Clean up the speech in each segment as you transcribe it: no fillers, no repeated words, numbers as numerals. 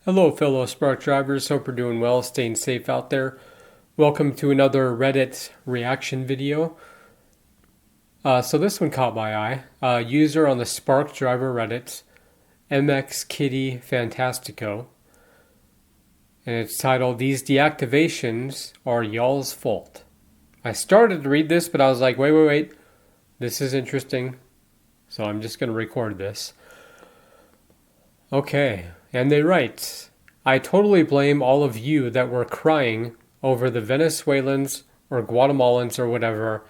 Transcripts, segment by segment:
Hello, fellow Spark drivers. Hope you're doing well, staying safe out there. Welcome to another Reddit reaction video. So this one caught my eye. User on the Spark driver Reddit, MX Kitty Fantastico, and it's titled "These deactivations are y'all's fault." I started to read this, but I was like, wait. This is interesting, so I'm just going to record this. Okay, and they write, "I totally blame all of you that were crying over the Venezuelans or Guatemalans or whatever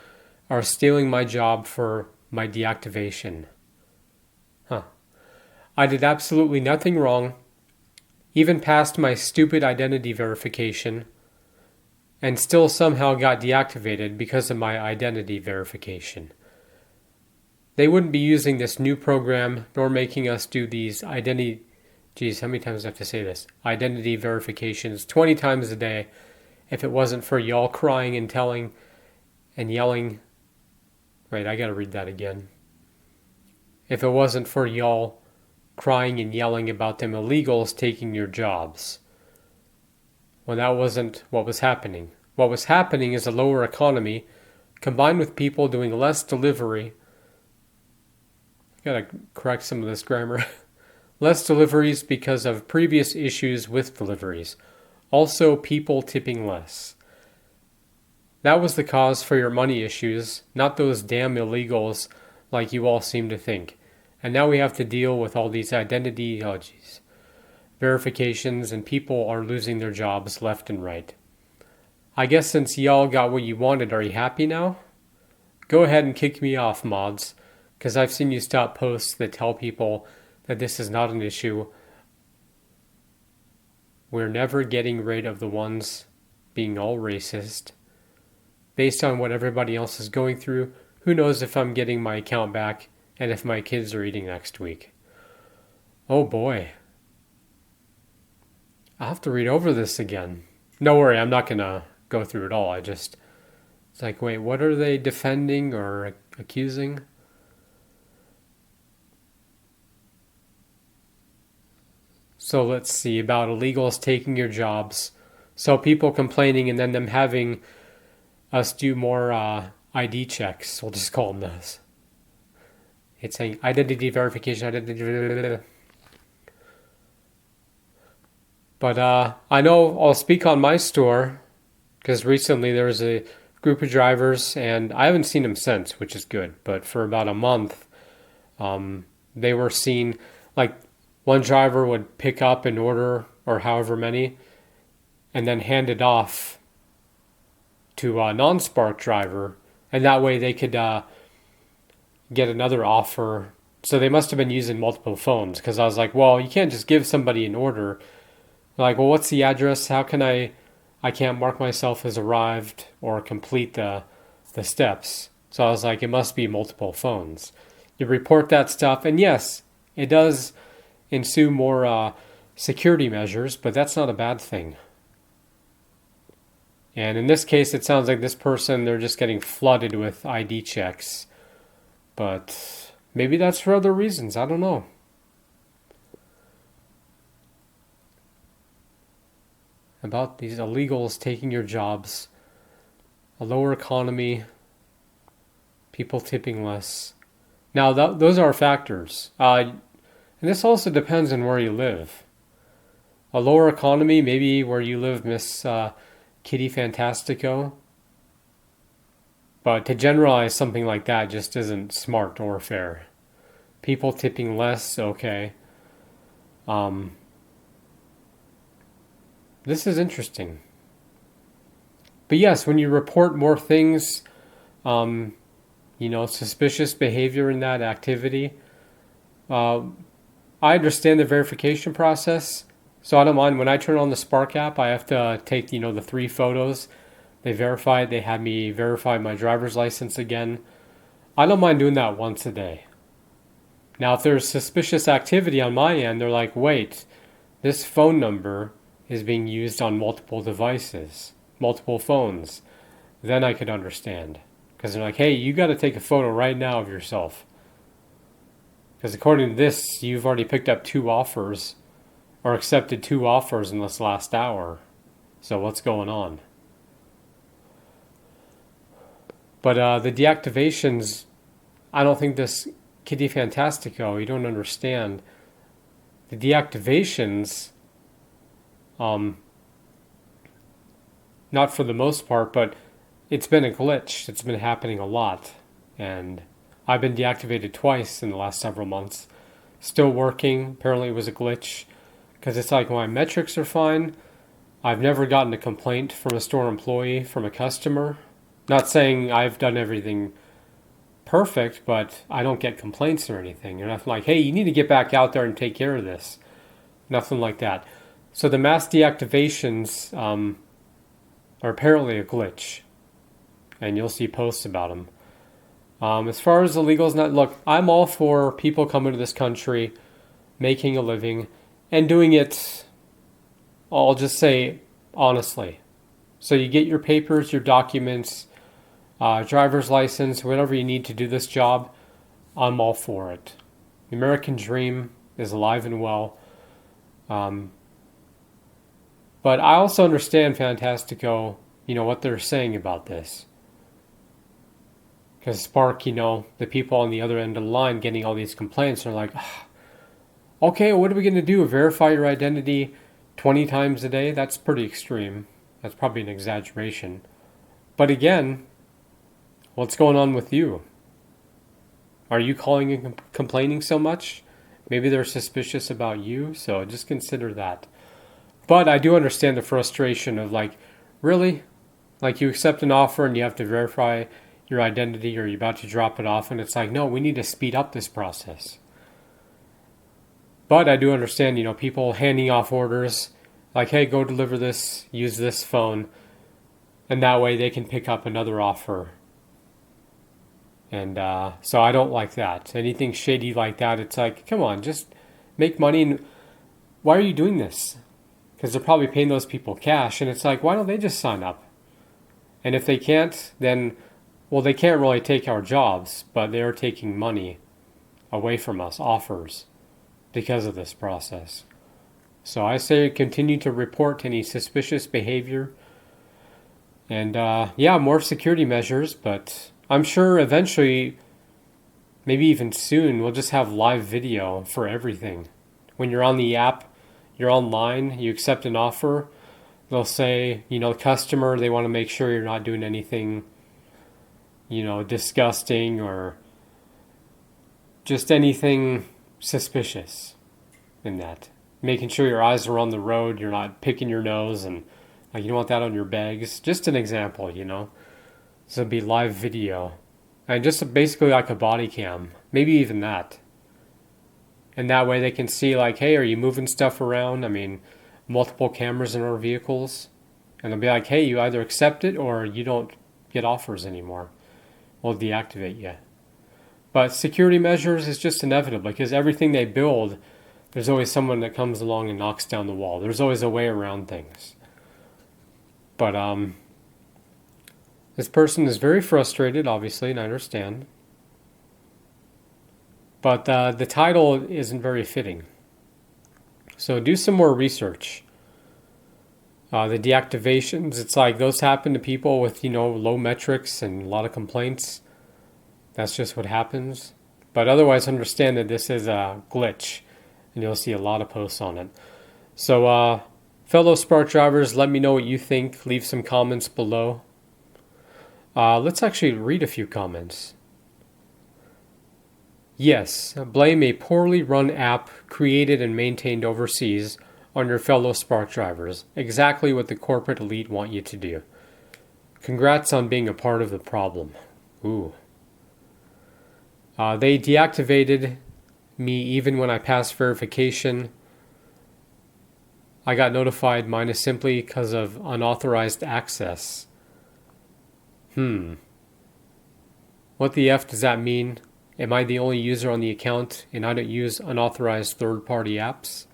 are stealing my job for my deactivation." I did absolutely nothing wrong, even passed my stupid identity verification, and still somehow got deactivated because of my identity verification. They wouldn't be using this new program nor making us do these identity verifications 20 times a day if it wasn't for y'all crying and telling and yelling. Wait, I gotta read that again. If it wasn't for y'all crying and yelling about them illegals taking your jobs. Well, that wasn't what was happening. What was happening is a lower economy combined with people doing less delivery. I gotta correct some of this grammar. Less deliveries because of previous issues with deliveries. Also, people tipping less. That was the cause for your money issues, not those damn illegals like you all seem to think. And now we have to deal with all these identity verifications, and people are losing their jobs left and right. I guess since y'all got what you wanted, are you happy now? Go ahead and kick me off, mods, because I've seen you stop posts that tell people that this is not an issue. We're never getting rid of the ones being all racist. Based on what everybody else is going through, who knows if I'm getting my account back and if my kids are eating next week. Oh boy. I'll have to read over this again. No worry, I'm not going to go through it all. It's like, wait, what are they defending or accusing? So let's see, about illegals taking your jobs. So people complaining and then them having us do more ID checks. We'll just call them those. It's saying identity verification, But I know I'll speak on my store because recently there was a group of drivers and I haven't seen them since, which is good. But for about a month, they were seen, like one driver would pick up an order or however many and then hand it off to a non-Spark driver, and that way they could get another offer. So they must have been using multiple phones because I was like, well, you can't just give somebody an order. They're like, well, what's the address? How can I can't mark myself as arrived or complete the steps. So I was like, it must be multiple phones. You report that stuff, and yes, it does ensue more security measures, but that's not a bad thing. And in this case, it sounds like this person, they're just getting flooded with ID checks. But maybe that's for other reasons. I don't know. About these illegals taking your jobs, a lower economy, people tipping less. Now, those are factors. And this also depends on where you live. A lower economy, maybe where you live, Miss Kitty Fantastico. But to generalize something like that just isn't smart or fair. People tipping less, okay. This is interesting. But yes, when you report more things, suspicious behavior in that activity, I understand the verification process. So I don't mind when I turn on the Spark app, I have to take, the 3 photos. They verify it. They had me verify my driver's license again. I don't mind doing that once a day. Now, if there's suspicious activity on my end, they're like, wait, this phone number is being used on multiple devices, multiple phones. Then I could understand. Because they're like, hey, you got to take a photo right now of yourself. Because according to this, you've already picked up 2 offers or accepted 2 offers in this last hour. So what's going on? But the deactivations, I don't think this Kitty Fantastico, you don't understand. The deactivations, not for the most part, but it's been a glitch. It's been happening a lot. And I've been deactivated twice in the last several months. Still working. Apparently it was a glitch. Because it's like my metrics are fine. I've never gotten a complaint from a store employee, from a customer. Not saying I've done everything perfect, but I don't get complaints or anything. And I'm like, hey, you need to get back out there and take care of this. Nothing like that. So the mass deactivations are apparently a glitch. And you'll see posts about them. As far as the legals, look, I'm all for people coming to this country, making a living, and doing it, I'll just say, honestly. So you get your papers, your documents, driver's license, whatever you need to do this job, I'm all for it. The American dream is alive and well. But I also understand Fantastico, what they're saying about this. Because Spark, the people on the other end of the line getting all these complaints are like, okay, what are we going to do? Verify your identity 20 times a day? That's pretty extreme. That's probably an exaggeration. But again, what's going on with you? Are you calling and complaining so much? Maybe they're suspicious about you, so just consider that. But I do understand the frustration of really? You accept an offer and you have to verify your identity or you're about to drop it off and it's like, no, we need to speed up this process. But I do understand, people handing off orders like, hey, go deliver this, use this phone, and that way they can pick up another offer. And so I don't like that. Anything shady like that, it's like, come on, just make money. And why are you doing this? Because they're probably paying those people cash. And it's like, why don't they just sign up? And if they can't, then, well, they can't really take our jobs, but they're taking money away from us, offers, because of this process. So I say continue to report any suspicious behavior. And more security measures, but I'm sure eventually, maybe even soon, we'll just have live video for everything. When you're on the app, you're online, you accept an offer, they'll say, customer, they want to make sure you're not doing anything, disgusting or just anything suspicious in that. Making sure your eyes are on the road, you're not picking your nose and you don't want that on your bags. Just an example, So it'd be live video. And just basically like a body cam. Maybe even that. And that way they can see hey, are you moving stuff around? Multiple cameras in our vehicles. And they'll be like, hey, you either accept it or you don't get offers anymore. We'll deactivate you. But security measures is just inevitable because everything they build, there's always someone that comes along and knocks down the wall. There's always a way around things. But this person is very frustrated, obviously, and I understand. But the title isn't very fitting. So do some more research. The deactivations, it's like those happen to people with, low metrics and a lot of complaints. That's just what happens. But otherwise, understand that this is a glitch, and you'll see a lot of posts on it. So, fellow Spark drivers, let me know what you think. Leave some comments below. Let's actually read a few comments. Yes, blame a poorly run app created and maintained overseas on your fellow Spark drivers. Exactly what the corporate elite want you to do. Congrats on being a part of the problem. Ooh. They deactivated me even when I passed verification. I got notified. Mine is simply because of unauthorized access. What the F does that mean? Am I the only user on the account and I don't use unauthorized third-party apps?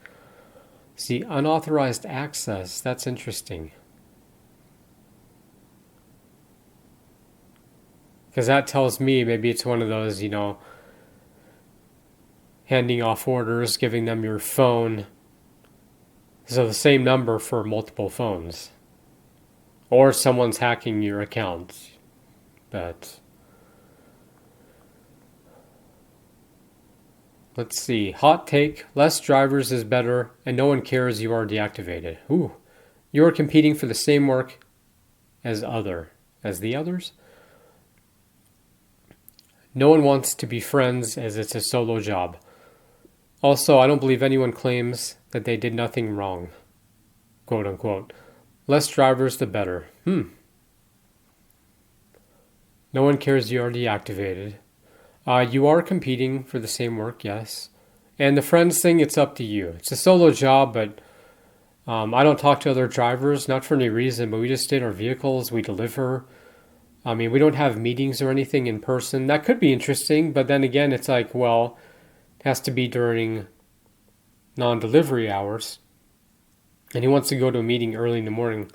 See, unauthorized access, that's interesting. Because that tells me maybe it's one of those, handing off orders, giving them your phone, So the same number for multiple phones. Or someone's hacking your account. But let's see. Hot take. Less drivers is better and no one cares you are deactivated. Ooh. You are competing for the same work as the others? No one wants to be friends as it's a solo job. Also, I don't believe anyone claims that they did nothing wrong. Quote unquote. Less drivers, the better. No one cares you are deactivated. You are competing for the same work, yes. And the friends thing, it's up to you. It's a solo job, but I don't talk to other drivers, not for any reason, but we just stay in our vehicles, we deliver. I mean, we don't have meetings or anything in person. That could be interesting, but then again, it's like, well, it has to be during non-delivery hours. And he wants to go to a meeting early in the morning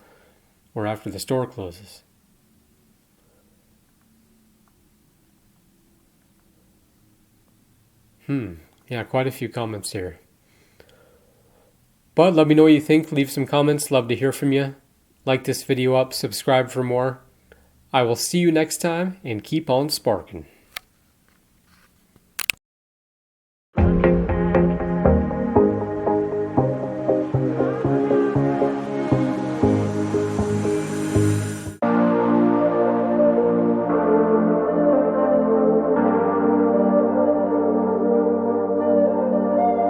or after the store closes. Yeah, quite a few comments here. But let me know what you think. Leave some comments. Love to hear from you. Like this video up. Subscribe for more. I will see you next time and keep on sparking.